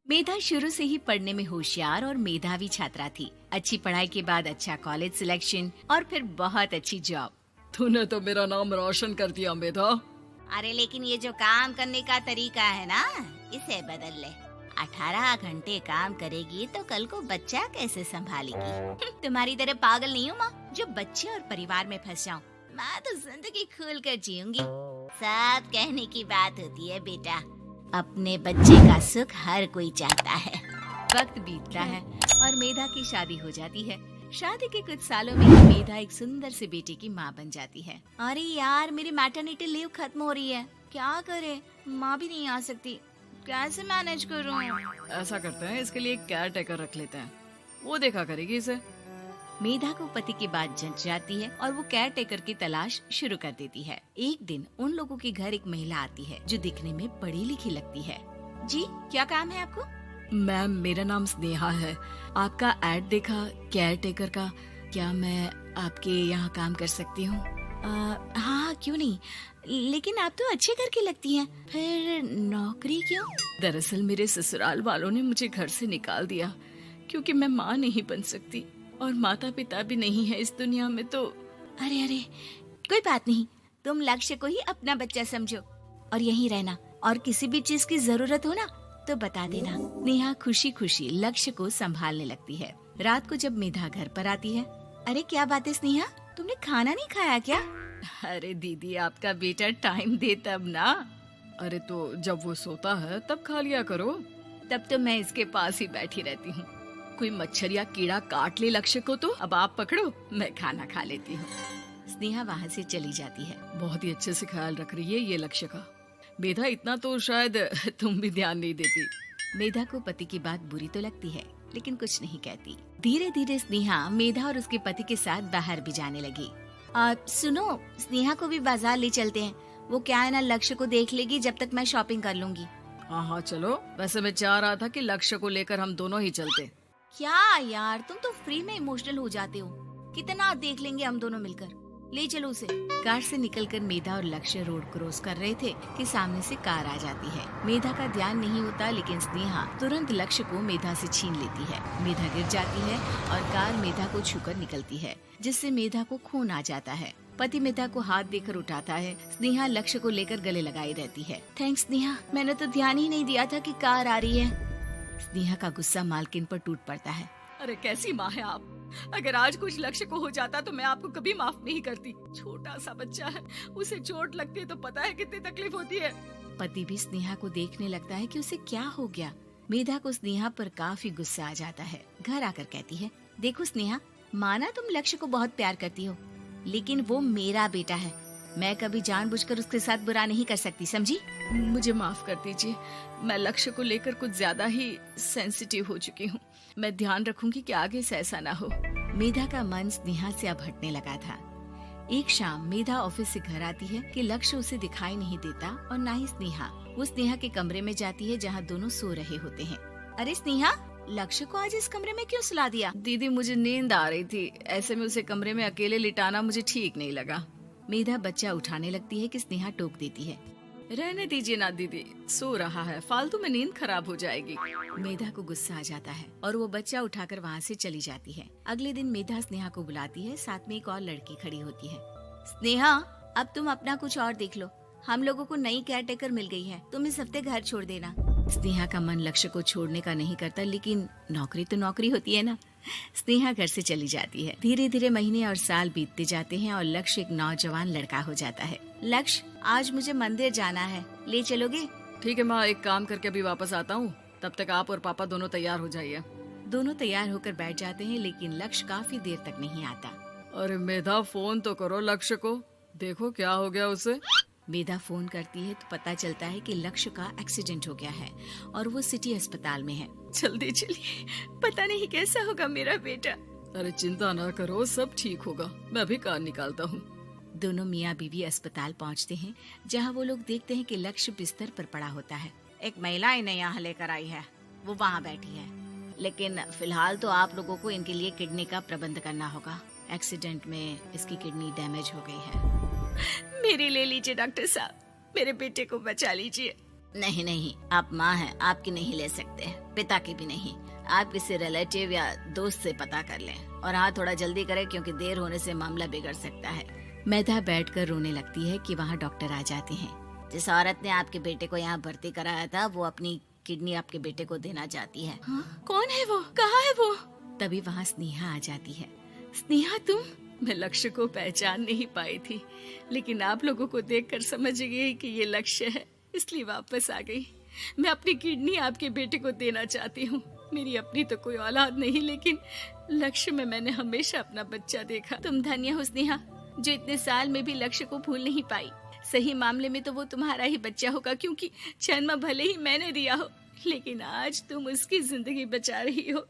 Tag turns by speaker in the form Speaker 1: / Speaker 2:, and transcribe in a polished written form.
Speaker 1: मेधा शुरू से ही पढ़ने में होशियार और मेधावी छात्रा थी। अच्छी पढ़ाई के बाद अच्छा कॉलेज सिलेक्शन और फिर बहुत अच्छी जॉब।
Speaker 2: तूने तो मेरा नाम रोशन कर दिया मेधा।
Speaker 1: अरे लेकिन ये जो काम करने का तरीका है ना, इसे बदल ले। 18 घंटे काम करेगी तो कल को बच्चा कैसे संभालेगी? तुम्हारी तरह पागल नहीं हूँ माँ, जो बच्चे और परिवार में फंस जाऊँ। मैं तो जिंदगी खुल कर जीऊंगी। सब कहने की बात होती है बेटा, अपने बच्चे का सुख हर कोई चाहता है। वक्त बीतता है और मेधा की शादी हो जाती है। शादी के कुछ सालों में ही मेधा एक सुंदर से बेटे की माँ बन जाती है। अरे यार, मेरी मैटरनिटी लीव खत्म हो रही है, क्या करे? माँ भी नहीं आ सकती, कैसे मैनेज करूँ?
Speaker 2: ऐसा करते हैं, इसके लिए एक केयर टेकर रख लेते हैं, वो देखा करेगी इसे।
Speaker 1: मेधा को पति की बात जंच जाती है और वो केयर टेकर की तलाश शुरू कर देती है। एक दिन उन लोगों के घर एक महिला आती है जो दिखने में पढ़ी लिखी लगती है। जी, क्या काम है आपको?
Speaker 2: मैम, मेरा नाम स्नेहा है। आपका एड देखा केयर टेकर का, क्या मैं आपके यहाँ काम कर सकती हूँ?
Speaker 1: हाँ, क्यों नहीं, लेकिन आप तो अच्छे घर की लगती हैं, फिर नौकरी क्यों?
Speaker 2: दरअसल मेरे ससुराल वालों ने मुझे घर से निकाल दिया क्योंकि मैं माँ नहीं बन सकती और माता पिता भी नहीं है इस दुनिया में। तो
Speaker 1: अरे कोई बात नहीं, तुम लक्ष्य को ही अपना बच्चा समझो और यहीं रहना, और किसी भी चीज की जरूरत हो ना तो बता देना। नेहा खुशी खुशी लक्ष्य को संभालने लगती है। रात को जब मेधा घर पर आती है, अरे क्या बात है स्नेहा, तुमने खाना नहीं खाया क्या?
Speaker 2: अरे दीदी, आपका बेटा टाइम दे तब ना। अरे तो जब वो सोता है तब खा लिया करो।
Speaker 1: तब तो मैं इसके पास ही बैठी रहती हूँ।
Speaker 2: कोई मच्छर या कीड़ा काट ले लक्ष्य को तो अब आप पकड़ो, मैं खाना खा लेती हूँ।
Speaker 1: स्नेहा वहाँ से चली जाती है।
Speaker 2: बहुत ही अच्छे से ख्याल रख रही है ये लक्ष्य का। मेधा, इतना तो शायद तुम भी ध्यान नहीं देती।
Speaker 1: मेधा को पति की बात बुरी तो लगती है, लेकिन कुछ नहीं कहती। धीरे धीरे स्नेहा मेधा और उसके पति के साथ बाहर भी जाने लगी। सुनो, स्नेहा को भी बाजार ले चलते हैं, वो क्या है ना, लक्ष्य को देख लेगी जब तक मैं शॉपिंग कर लूंगी।
Speaker 2: हाँ चलो, वैसे मैं चाह रहा था कि लक्ष्य को लेकर हम दोनों ही चलते।
Speaker 1: क्या यार, तुम तो फ्री में इमोशनल हो जाते हो, कितना देख लेंगे हम दोनों मिलकर, ले चलो उसे। कार से निकलकर मेधा और लक्ष्य रोड क्रॉस कर रहे थे कि सामने से कार आ जाती है। मेधा का ध्यान नहीं होता, लेकिन स्नेहा तुरंत लक्ष्य को मेधा से छीन लेती है। मेधा गिर जाती है और कार मेधा को छूकर निकलती है, जिससे मेधा को खून आ जाता है। पति मेधा को हाथ देकर उठाता है। स्नेहा लक्ष्य को लेकर गले लगाई रहती है। थैंक्स स्नेहा, मैंने तो ध्यान ही नहीं दिया था कि कार आ रही है। स्नेहा का गुस्सा मालकिन पर टूट पड़ता है।
Speaker 2: अरे कैसी माँ है आप, अगर आज कुछ लक्ष्य को हो जाता तो मैं आपको कभी माफ नहीं करती। छोटा सा बच्चा है, उसे चोट लगती है तो पता है कितनी तकलीफ होती है।
Speaker 1: पति भी स्नेहा को देखने लगता है कि उसे क्या हो गया। मेधा को स्नेहा पर काफी गुस्सा आ जाता है। घर आकर कहती है, देखो स्नेहा, माना तुम लक्ष्य को बहुत प्यार करती हो, लेकिन वो मेरा बेटा है, मैं कभी जानबूझकर उसके साथ बुरा नहीं कर सकती, समझी?
Speaker 2: मुझे माफ कर दीजिए, मैं लक्ष्य को लेकर कुछ ज्यादा ही सेंसिटिव हो चुकी हूँ। मैं ध्यान रखूंगी कि आगे से ऐसा ना हो।
Speaker 1: मेधा का मन स्नेहा से अब हटने लगा था। एक शाम मेधा ऑफिस से घर आती है कि लक्ष्य उसे दिखाई नहीं देता और ना ही स्नेहा। वो स्नेहा के कमरे में जाती है जहाँ दोनों सो रहे होते हैं। अरे स्नेहा, लक्ष्य को आज इस कमरे में क्यों सुला दिया?
Speaker 2: दीदी, मुझे नींद आ रही थी, ऐसे में उसे कमरे में अकेले लिटाना मुझे ठीक नहीं लगा।
Speaker 1: मेधा बच्चा उठाने लगती है कि स्नेहा टोक देती है।
Speaker 2: रहने दीजिए ना दीदी, सो रहा है, फालतू में नींद खराब हो जाएगी।
Speaker 1: मेधा को गुस्सा आ जाता है और वो बच्चा उठाकर वहाँ से चली जाती है। अगले दिन मेधा स्नेहा को बुलाती है, साथ में एक और लड़की खड़ी होती है। स्नेहा, अब तुम अपना कुछ और देख लो, हम लोगों को नई केयर टेकर मिल गई है, तुम इस हफ्ते घर छोड़ देना। स्नेहा का मन लक्ष्य को छोड़ने का नहीं करता, लेकिन नौकरी तो नौकरी होती है ना। स्नेहा घर से चली जाती है। धीरे धीरे महीने और साल बीतते जाते हैं और लक्ष्य एक नौजवान लड़का हो जाता है। लक्ष्य, आज मुझे मंदिर जाना है, ले चलोगे?
Speaker 2: ठीक है माँ, एक काम करके अभी वापस आता हूँ, तब तक आप और पापा दोनों तैयार हो जाइए।
Speaker 1: दोनों तैयार होकर बैठ जाते हैं, लेकिन लक्ष्य काफी देर तक नहीं आता।
Speaker 2: अरे मेधा, फोन तो करो लक्ष्य को, देखो क्या हो गया उसे।
Speaker 1: मेधा फोन करती है तो पता चलता है कि लक्ष्य का एक्सीडेंट हो गया है और वो सिटी अस्पताल में है।
Speaker 2: जल्दी चलिए, पता नहीं कैसा होगा मेरा बेटा। अरे चिंता ना करो, सब ठीक होगा, मैं अभी कार निकालता हूँ।
Speaker 1: दोनों मियाँ बीवी अस्पताल पहुँचते हैं, जहाँ वो लोग देखते हैं कि लक्ष्य बिस्तर पर पड़ा होता है। एक महिला इन्हें यहाँ लेकर आई है, वो वहाँ बैठी है। लेकिन फिलहाल तो आप लोगों को इनके लिए किडनी का प्रबंध करना होगा। एक्सीडेंट में इसकी किडनी डैमेज हो गई है।
Speaker 2: मेरी ले लीजिए डॉक्टर साहब, मेरे बेटे को बचा लीजिए।
Speaker 1: नहीं नहीं, आप माँ हैं, आपकी नहीं ले सकते, पिता की भी नहीं। आप किसी रिलेटिव या दोस्त से पता कर लें, और हाँ थोड़ा जल्दी करें क्योंकि देर होने से मामला बिगड़ सकता है। मेधा बैठकर रोने लगती है कि वहाँ डॉक्टर आ जाते हैं। जिस औरत ने आपके बेटे को यहाँ भर्ती कराया था वो अपनी किडनी आपके बेटे को देना चाहती है।
Speaker 2: हाँ? कौन है वो? कहाँ है वो?
Speaker 1: तभी वहाँ स्नेहा आ जाती है।
Speaker 2: स्नेहा तुम? मैं लक्ष्य को पहचान नहीं पाई थी, लेकिन आप लोगों को देखकर समझ गई कि ये लक्ष्य है, इसलिए वापस आ गई। मैं अपनी किडनी आपके बेटे को देना चाहती हूँ। मेरी अपनी तो कोई औलाद नहीं, लेकिन लक्ष्य में मैंने हमेशा अपना बच्चा देखा। तुम धन्य हो स्नेहा, जो इतने साल में भी लक्ष्य को भूल नहीं पाई। सही मामले में तो वो तुम्हारा ही बच्चा होगा, क्योंकि जन्म भले ही मैंने दिया हो, लेकिन आज तुम उसकी जिंदगी बचा रही हो।